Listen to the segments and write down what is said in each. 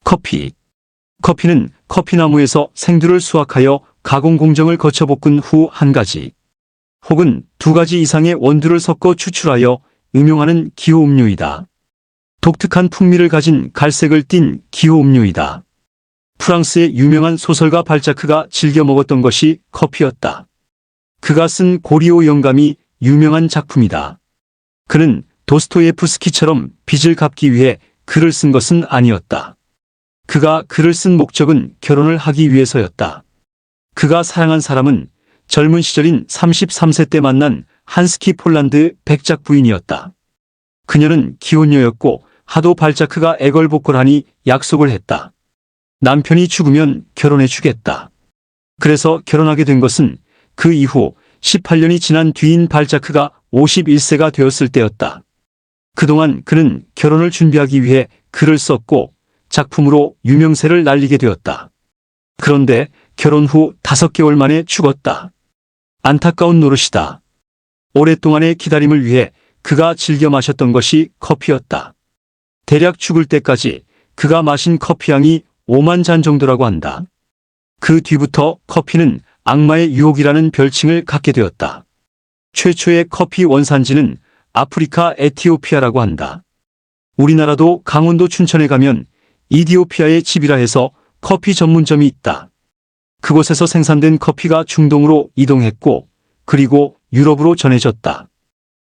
커피. 커피는 커피나무에서 생두를 수확하여 가공 공정을 거쳐 볶은 후 한 가지 혹은 두 가지 이상의 원두를 섞어 추출하여 음용하는 기호 음료이다. 독특한 풍미를 가진 갈색을 띤 기호 음료이다. 프랑스의 유명한 소설가 발자크가 즐겨 먹었던 것이 커피였다. 그가 쓴 고리오 영감이 유명한 작품이다. 그는 도스토예프스키처럼 빚을 갚기 위해 글을 쓴 것은 아니었다. 그가 글을 쓴 목적은 결혼을 하기 위해서였다. 그가 사랑한 사람은 젊은 시절인 33세 때 만난 한스키 폴란드 백작 부인이었다. 그녀는 기혼녀였고 하도 발자크가 애걸복걸하니 약속을 했다. 남편이 죽으면 결혼해 주겠다. 그래서 결혼하게 된 것은 그 이후 18년이 지난 뒤인 발자크가 51세가 되었을 때였다. 그동안 그는 결혼을 준비하기 위해 글을 썼고 작품으로 유명세를 날리게 되었다. 그런데 결혼 후 5개월 만에 죽었다. 안타까운 노릇이다. 오랫동안의 기다림을 위해 그가 즐겨 마셨던 것이 커피였다. 대략 죽을 때까지 그가 마신 커피 양이 5만 잔 정도라고 한다. 그 뒤부터 커피는 악마의 유혹이라는 별칭을 갖게 되었다. 최초의 커피 원산지는 아프리카 에티오피아라고 한다. 우리나라도 강원도 춘천에 가면 이디오피아의 집이라 해서 커피 전문점이 있다. 그곳에서 생산된 커피가 중동으로 이동했고 그리고 유럽으로 전해졌다.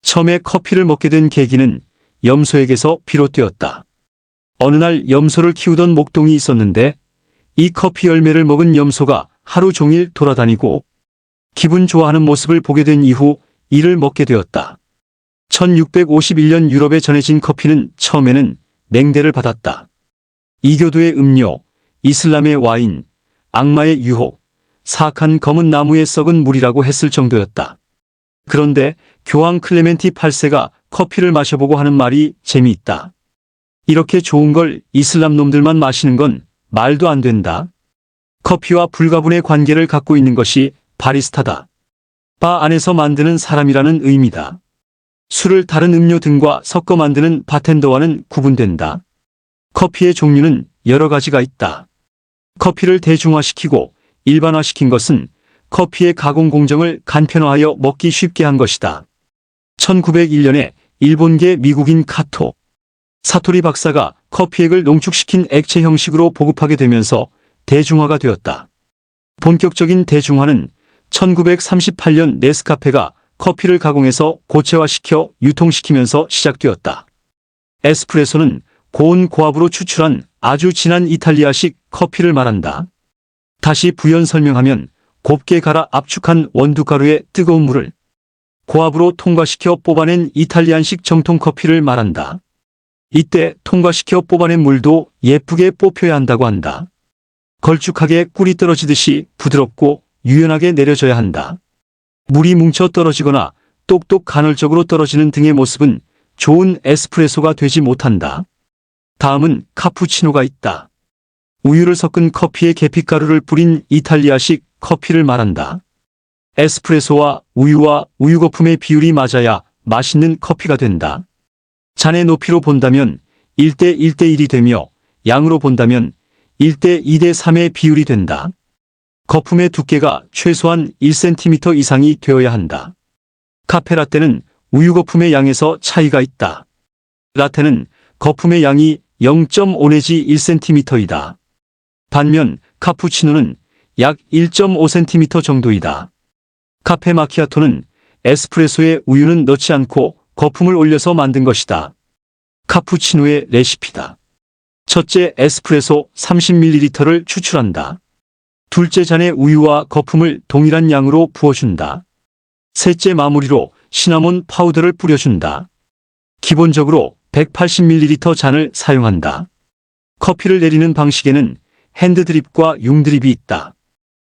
처음에 커피를 먹게 된 계기는 염소에게서 비롯되었다. 어느 날 염소를 키우던 목동이 있었는데 이 커피 열매를 먹은 염소가 하루 종일 돌아다니고 기분 좋아하는 모습을 보게 된 이후 이를 먹게 되었다. 1651년 유럽에 전해진 커피는 처음에는 냉대를 받았다. 이교도의 음료, 이슬람의 와인, 악마의 유혹, 사악한 검은 나무의 썩은 물이라고 했을 정도였다. 그런데 교황 클레멘티 8세가 커피를 마셔보고 하는 말이 재미있다. 이렇게 좋은 걸 이슬람 놈들만 마시는 건 말도 안 된다. 커피와 불가분의 관계를 갖고 있는 것이 바리스타다. 바 안에서 만드는 사람이라는 의미다. 술을 다른 음료 등과 섞어 만드는 바텐더와는 구분된다. 커피의 종류는 여러 가지가 있다. 커피를 대중화시키고 일반화시킨 것은 커피의 가공 공정을 간편화하여 먹기 쉽게 한 것이다. 1901년에 일본계 미국인 카토 사토리 박사가 커피액을 농축시킨 액체 형식으로 보급하게 되면서 대중화가 되었다. 본격적인 대중화는 1938년 네스카페가 커피를 가공해서 고체화시켜 유통시키면서 시작되었다. 에스프레소는 고온 고압으로 추출한 아주 진한 이탈리아식 커피를 말한다. 다시 부연 설명하면 곱게 갈아 압축한 원두가루에 뜨거운 물을 고압으로 통과시켜 뽑아낸 이탈리안식 정통 커피를 말한다. 이때 통과시켜 뽑아낸 물도 예쁘게 뽑혀야 한다고 한다. 걸쭉하게 꿀이 떨어지듯이 부드럽고 유연하게 내려져야 한다. 물이 뭉쳐 떨어지거나 똑똑 간헐적으로 떨어지는 등의 모습은 좋은 에스프레소가 되지 못한다. 다음은 카푸치노가 있다. 우유를 섞은 커피에 계피가루를 뿌린 이탈리아식 커피를 말한다. 에스프레소와 우유와 우유 거품의 비율이 맞아야 맛있는 커피가 된다. 잔의 높이로 본다면 1대 1대 1이 되며 양으로 본다면 1대 2대 3의 비율이 된다. 거품의 두께가 최소한 1cm 이상이 되어야 한다. 카페라떼는 우유 거품의 양에서 차이가 있다. 라테는 거품의 양이 0.5 내지 1cm이다. 반면 카푸치노는 약 1.5cm 정도이다. 카페 마키아토는 에스프레소에 우유는 넣지 않고 거품을 올려서 만든 것이다. 카푸치노의 레시피다. 첫째, 에스프레소 30ml를 추출한다. 둘째, 잔에 우유와 거품을 동일한 양으로 부어준다. 셋째, 마무리로 시나몬 파우더를 뿌려준다. 기본적으로 180ml 잔을 사용한다. 커피를 내리는 방식에는 핸드드립과 융드립이 있다.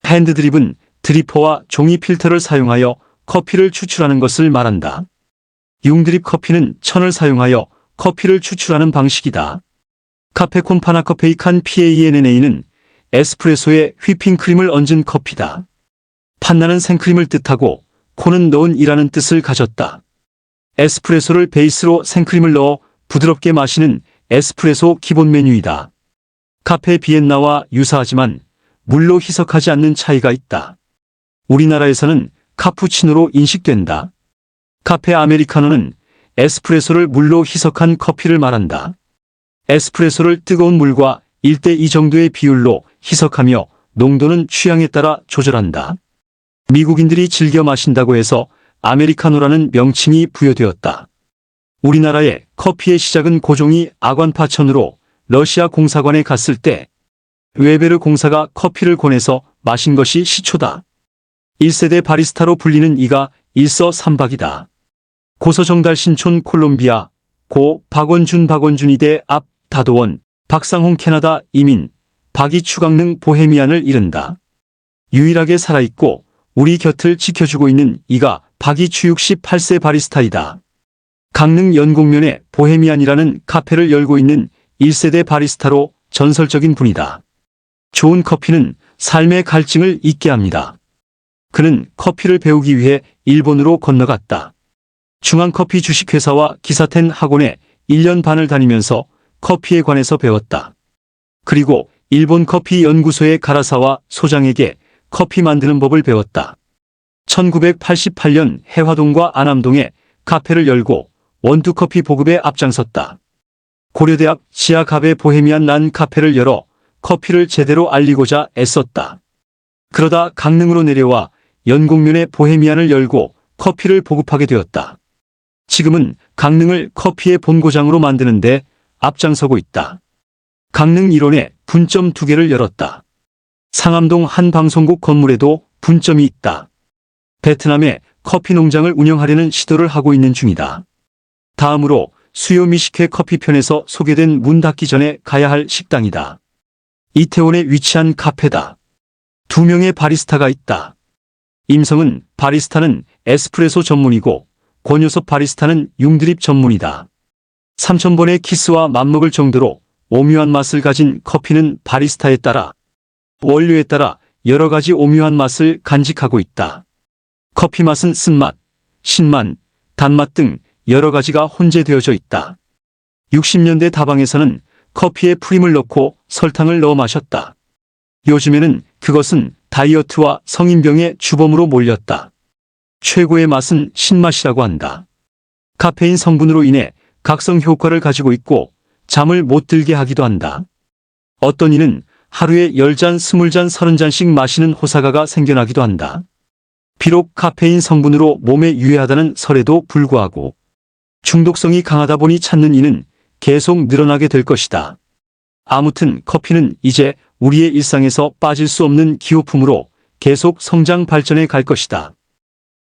핸드드립은 드리퍼와 종이 필터를 사용하여 커피를 추출하는 것을 말한다. 융드립 커피는 천을 사용하여 커피를 추출하는 방식이다. 카페콘 파나커페이칸 PANNA는 에스프레소에 휘핑크림을 얹은 커피다. 판나는 생크림을 뜻하고 콘은 넣은 이라는 뜻을 가졌다. 에스프레소를 베이스로 생크림을 넣어 부드럽게 마시는 에스프레소 기본 메뉴이다. 카페 비엔나와 유사하지만 물로 희석하지 않는 차이가 있다. 우리나라에서는 카푸치노로 인식된다. 카페 아메리카노는 에스프레소를 물로 희석한 커피를 말한다. 에스프레소를 뜨거운 물과 1대2 정도의 비율로 희석하며 농도는 취향에 따라 조절한다. 미국인들이 즐겨 마신다고 해서 아메리카노라는 명칭이 부여되었다. 우리나라의 커피의 시작은 고종이 아관파천으로 러시아 공사관에 갔을 때 웨베르 공사가 커피를 권해서 마신 것이 시초다. 1세대 바리스타로 불리는 이가 일서삼박이다. 고서정달 신촌 콜롬비아, 고 박원준이대 앞 다도원, 박상홍 캐나다 이민, 박이추 강릉 보헤미안을 이른다. 유일하게 살아있고 우리 곁을 지켜주고 있는 이가 박이추 68세 바리스타이다. 강릉 연곡면에 보헤미안이라는 카페를 열고 있는 1세대 바리스타로 전설적인 분이다. 좋은 커피는 삶의 갈증을 잊게 합니다. 그는 커피를 배우기 위해 일본으로 건너갔다. 중앙커피 주식회사와 기사텐 학원에 1년 반을 다니면서 커피에 관해서 배웠다. 그리고 일본 커피 연구소의 가라사와 소장에게 커피 만드는 법을 배웠다. 1988년 해화동과 안암동에 카페를 열고 원두커피 보급에 앞장섰다. 고려대 앞 지하갑에 보헤미안 란 카페를 열어 커피를 제대로 알리고자 애썼다. 그러다 강릉으로 내려와 연곡면에 보헤미안을 열고 커피를 보급하게 되었다. 지금은 강릉을 커피의 본고장으로 만드는데 앞장서고 있다. 강릉 1원에 분점 2개를 열었다. 상암동 한 방송국 건물에도 분점이 있다. 베트남에 커피 농장을 운영하려는 시도를 하고 있는 중이다. 다음으로 수요 미식회 커피편에서 소개된 문 닫기 전에 가야 할 식당이다. 이태원에 위치한 카페다. 2명의 바리스타가 있다. 임성은 바리스타는 에스프레소 전문이고 권효섭 바리스타는 융드립 전문이다. 3000번의 키스와 맞먹을 정도로 오묘한 맛을 가진 커피는 바리스타에 따라 원료에 따라 여러 가지 오묘한 맛을 간직하고 있다. 커피 맛은 쓴맛, 신맛, 단맛 등 여러 가지가 혼재되어져 있다. 60년대 다방에서는 커피에 프림을 넣고 설탕을 넣어 마셨다. 요즘에는 그것은 다이어트와 성인병의 주범으로 몰렸다. 최고의 맛은 신맛이라고 한다. 카페인 성분으로 인해 각성 효과를 가지고 있고 잠을 못 들게 하기도 한다. 어떤 이는 하루에 10잔, 20잔, 30잔씩 마시는 호사가가 생겨나기도 한다. 비록 카페인 성분으로 몸에 유해하다는 설에도 불구하고 중독성이 강하다 보니 찾는 이는 계속 늘어나게 될 것이다. 아무튼 커피는 이제 우리의 일상에서 빠질 수 없는 기호품으로 계속 성장 발전해 갈 것이다.